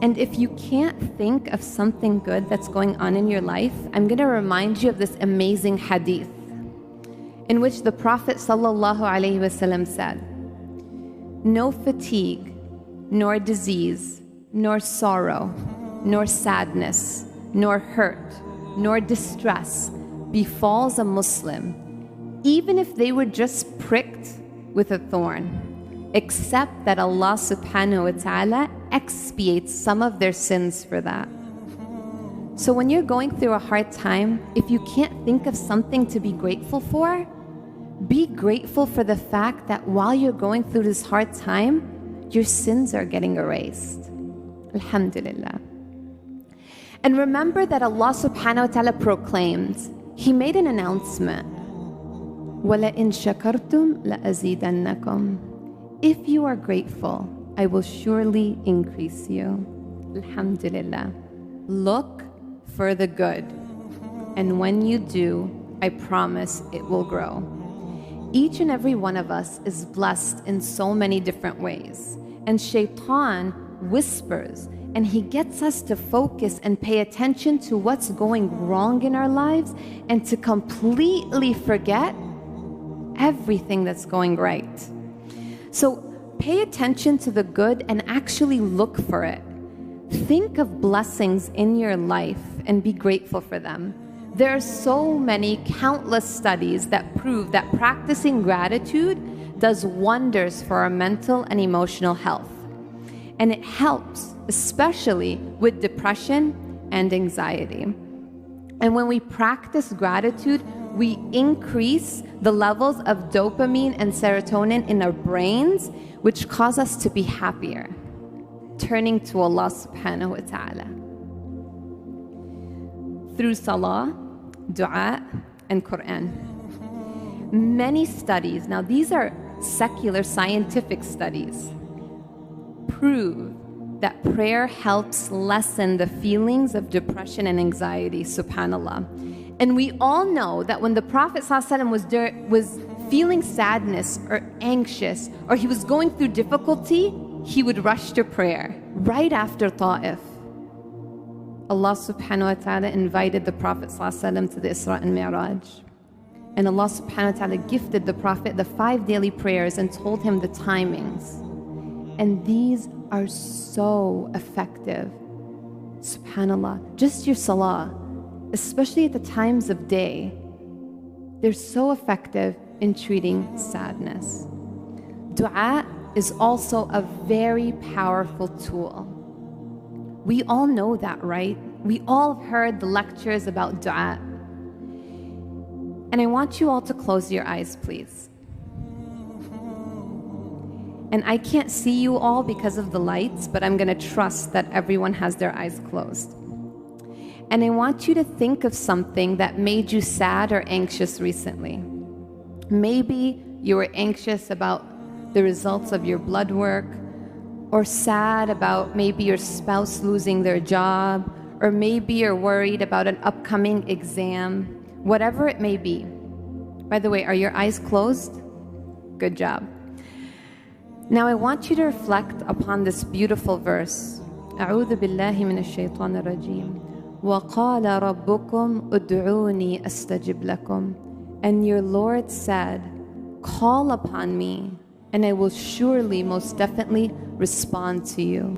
And if you can't think of something good that's going on in your life, I'm going to remind you of this amazing hadith in which the Prophet ﷺ said, "No fatigue, nor disease, nor sorrow, nor sadness, nor hurt, nor distress befalls a Muslim, even if they were just pricked with a thorn, except that Allah subhanahu wa ta'ala expiates some of their sins for that." So when you're going through a hard time, if you can't think of something to be grateful for, be grateful for the fact that while you're going through this hard time, your sins are getting erased. Alhamdulillah. And remember that Allah subhanahu wa ta'ala proclaimed, He made an announcement, وَلَئِن شَكَرْتُمْ لَأَزِيدَنَّكُمْ. If you are grateful, I will surely increase you. Alhamdulillah. Look for the good. And when you do, I promise it will grow. Each and every one of us is blessed in so many different ways. And Shaitan whispers, and he gets us to focus and pay attention to what's going wrong in our lives and to completely forget everything that's going right. So pay attention to the good and actually look for it. Think of blessings in your life and be grateful for them. There are so many countless studies that prove that practicing gratitude does wonders for our mental and emotional health. And it helps, especially with depression and anxiety. And when we practice gratitude, we increase the levels of dopamine and serotonin in our brains, which cause us to be happier, turning to Allah subhanahu wa ta'ala. Through salah, dua, and Quran. Many studies, now these are secular scientific studies, prove that prayer helps lessen the feelings of depression and anxiety, subhanAllah. And we all know that when the Prophet ﷺ was feeling sadness or anxious, or he was going through difficulty, he would rush to prayer right after Ta'if. Allah subhanahu wa ta'ala invited the Prophet ﷺ to the Isra and Mi'raj. And Allah subhanahu wa ta'ala gifted the Prophet the 5 daily prayers and told him the timings. And these are so effective. SubhanAllah, just your salah, especially at the times of day, they're so effective in treating sadness. Dua is also a very powerful tool. We all know that, right? We all have heard the lectures about dua. And I want you all to close your eyes, please. And I can't see you all because of the lights, but I'm going to trust that everyone has their eyes closed. And I want you to think of something that made you sad or anxious recently. Maybe you were anxious about the results of your blood work, or sad about maybe your spouse losing their job, or maybe you're worried about an upcoming exam, whatever it may be. By the way, are your eyes closed? Good job. Now I want you to reflect upon this beautiful verse. أعوذ بالله من الشيطان الرجيم. وقال ربكم ادعوني أستجب لكم. And your Lord said, call upon me, and I will surely, most definitely respond to you.